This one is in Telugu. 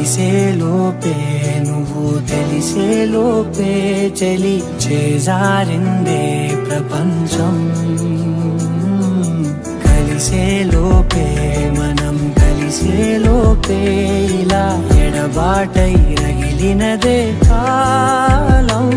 కలిసే లోపే నువ్వు తెలిసే లోపే చలి చేజారిందే ప్రపంచం. కలిసే లోపే మనం కలిసే లోపే ఇలా ఎడబాటై రగిలినదే కాలం.